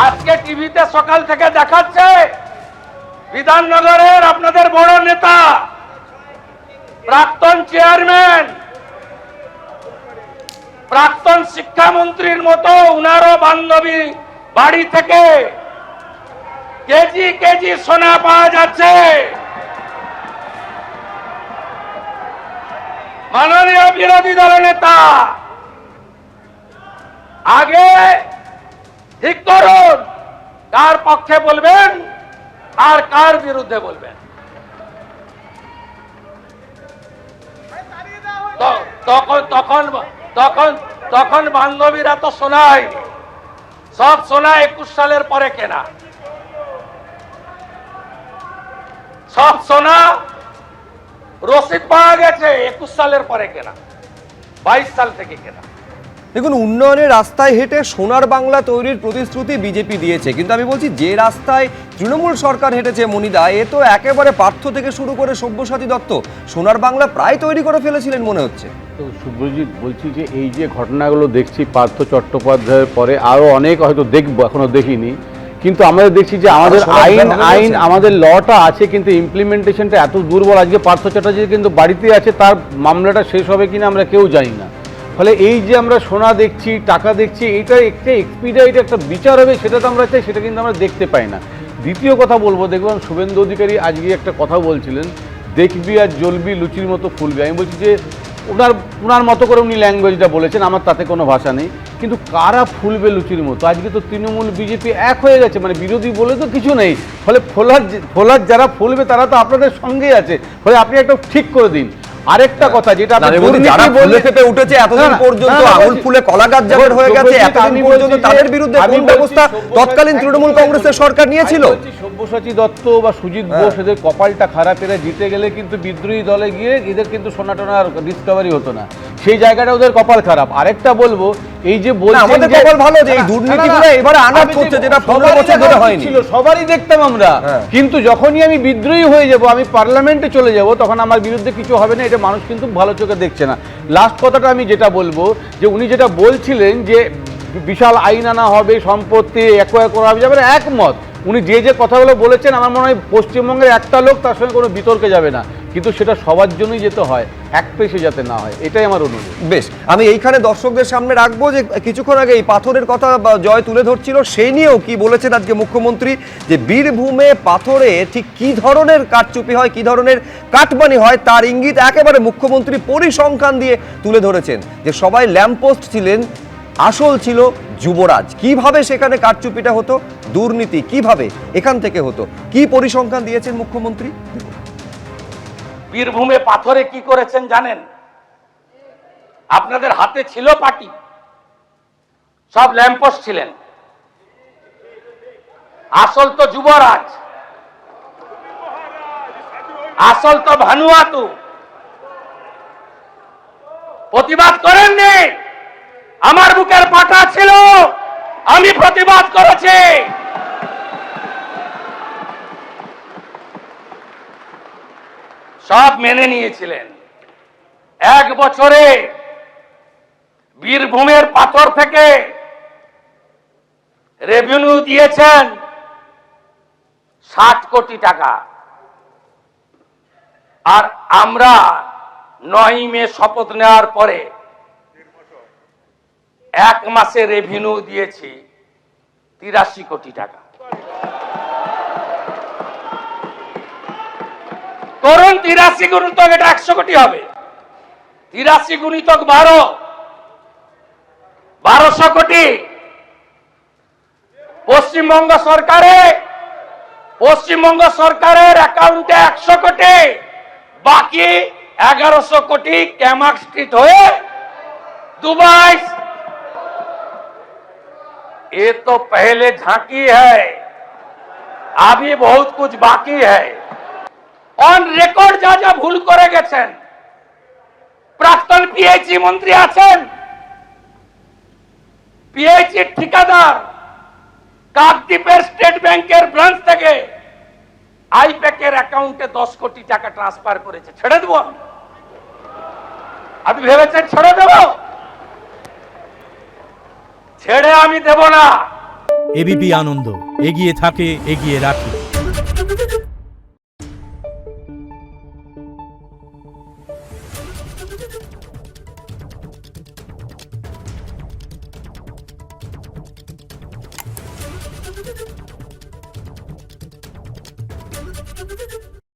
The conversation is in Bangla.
আজকে টিভিতে সকাল থেকে দেখাচ্ছে বিধাননগরের আপনাদের বড় নেতা প্রাক্তন চেয়ারম্যান প্রাক্তন শিক্ষামন্ত্রীর মতো উনারও বান্ধবী বাড়ি থেকে কেজি কেজি সোনা পাওয়া যাচ্ছে। মাননীয় বিরোধী দলের নেতা, আগে ঠিক করুন কার পক্ষে বলবেন আর কার বিরুদ্ধে বলবেন। তখন বান্ধবীরা তো শোনায় সব সোনা 21 সালের পরে কেনা, সব সোনা রসিদ পাওয়া গেছে 21 সালের পরে কেনা, 22 সাল থেকে কেনা। দেখুন, উন্নয়নের রাস্তায় হেঁটে সোনার বাংলা তৈরির প্রতিশ্রুতি বিজেপি দিয়েছে, কিন্তু আমি বলছি যে রাস্তায় তৃণমূল সরকার হেঁটেছে মনিদা, এ তো একেবারে পার্থ থেকে শুরু করে সব্যসাচী দত্ত সোনার বাংলা প্রায় তৈরি করে ফেলেছিলেন মনে হচ্ছে। তো শুভ্রজিৎ, বলছি যে এই যে ঘটনাগুলো দেখছি পার্থ চট্টোপাধ্যায়ের পরে আরও অনেক হয়তো দেখবো, এখনো দেখিনি, কিন্তু আমাদের দেখছি যে আমাদের আইন আমাদের লটা আছে কিন্তু ইমপ্লিমেন্টেশনটা এত দুর্বল। আজকে পার্থ চট্টোপাধ্যায় কিন্তু বাড়িতে আছে, তার মামলাটা শেষ হবে কিনা আমরা কেউ জানি না। ফলে এই যে আমরা সোনা দেখছি, টাকা দেখছি, এটা একটা এক্সপিডিয়েট একটা বিচার হবে সেটা তো আমরা চাই, সেটা কিন্তু আমরা দেখতে পাই না। দ্বিতীয় কথা বলবো, দেখলাম শুভেন্দু অধিকারী আজকে একটা কথা বলছিলেন, দেখবি আর জ্বলবি লুচির মতো ফুলবি। আমি বলছি যে ওনার মতো করে উনি ল্যাঙ্গুয়েজটা বলেছেন, আমার তাতে কোনো ভাষা নেই, কিন্তু কারা ফুলবে লুচির মতো? আজকে তো তৃণমূল বিজেপি এক হয়ে গেছে, মানে বিরোধী বলে তো কিছু নেই। ফলে ফোলার যারা ফুলবে তারা তো আপনাদের সঙ্গেই আছে। ফলে আপনি একটা ঠিক করে দিন। আরেকটা কথা যেটা উঠেছে এতদিন পর্যন্ত আঙুল ফুলে কলা গাছ জাবের হয়ে গেছে, এতদিন পর্যন্ত তাদের বিরুদ্ধে কোন ব্যবস্থা তৎকালীন তৃণমূল কংগ্রেসের সরকার নিয়েছিল? সব্যসাচী দত্ত বা সুজিত বোস এদের কপালটা খারাপ, এরা জিতে গেলে কিন্তু বিদ্রোহী দলে গিয়ে এদের কিন্তু সোনাটোনা আর ডিসকভারি হতো না, সেই জায়গাটা ওদের কপাল খারাপ। আরেকটা বলবো, এই যে আমাদের কপাল ভালো যে এই দুর্নীতিগুলো এবারে আনাপ করছে, যেটা 15 বছর ধরে হয়নি। সবারই দেখতাম আমরা, কিন্তু যখনই আমি বিদ্রোহী হয়ে যাব, আমি পার্লামেন্টে চলে যাব, তখন আমার বিরুদ্ধে কিছু হবে না, এটা মানুষ কিন্তু ভালো চোখে দেখছে না। লাস্ট কথাটা আমি যেটা বলবো, যে উনি যেটা বলছিলেন যে বিশাল আইন আনা হবে, সম্পত্তি একোয়া করা হবে, যাবে একমত। উনি যে কথাগুলো বলেছেন, আমার মনে হয় পশ্চিমবঙ্গের একটা লোক তার সঙ্গে কোনো বিতর্কে যাবে না, কিন্তু সেটা সবার জন্যই যেতে হয়, এক পেশে যাতে না হয়, এটাই আমার অনুরোধ। বেশ, আমি এইখানে দর্শকদের সামনে রাখবো যে কিছুক্ষণ আগে এই পাথরের কথা জয় তুলে ধরছিল, সেই নিয়েও কি বলেছেন আজকে মুখ্যমন্ত্রী, যে বীরভূমে পাথরে ঠিক কি ধরনের কারচুপি হয়, কি ধরনের কাটমানি হয়, তার ইঙ্গিত একেবারে মুখ্যমন্ত্রী পরিসংখ্যান দিয়ে তুলে ধরেছেন। যে সবাই ল্যাম্পপোস্ট ছিলেন, আসল ছিল যুবরাজ। কিভাবে সেখানে কারচুপিটা হতো, দুর্নীতি কিভাবে এখান থেকে হতো, কি পরিসংখ্যান দিয়েছেন মুখ্যমন্ত্রী। বীরভূমে পাথরে কি করেছেন জানেন? আপনাদের হাতে ছিল পাটি, সব ল্যাম্পপোস্ট ছিলেন, আসল তো যুবরাজ, আসল তো ভানুয়াতু। প্রতিবাদ করেননি? আমার বুকের পাটা ছিল, আমি প্রতিবাদ করেছি। সব মেনে নিয়েছিলেন। 1 বছরে বীরভূমের পাথর থেকে রেভিনিউ দিয়েছেন 60 কোটি টাকা। আর আমরা 9 মে শপথ নেওয়ার পরে 1 মাসে রেভিনিউ দিয়েছি 83 কোটি টাকা। করুন 83 গুণিতক, এটা 100 কোটি হবে। 83 গুণিতক 1200 কোটি। পশ্চিমবঙ্গ সরকারের অ্যাকাউন্টে 100 কোটি, বাকি 1100 কোটি ক্যামাক স্ট্রিট হয়ে दुबई। ये तो पहले झांकी है, अभी बहुत कुछ बाकी है। অন রেকর্ড যা যা ভুল করে গেছেন, প্রাক্তন পিএইচই মন্ত্রী আছেন, পিএইচই ঠিকাদার কাকদ্বীপের স্টেট ব্যাংকের ব্রাঞ্চ থেকে আইপ্যাকের অ্যাকাউন্টে 10 কোটি টাকা ট্রান্সফার করেছে। ছেড়ে দেব? আপনি ভেবেছেন ছেড়ে দেব? ছেড়ে আমি দেব না। এবিপি আনন্দ, এগিয়ে থাকে, এগিয়ে রাখে।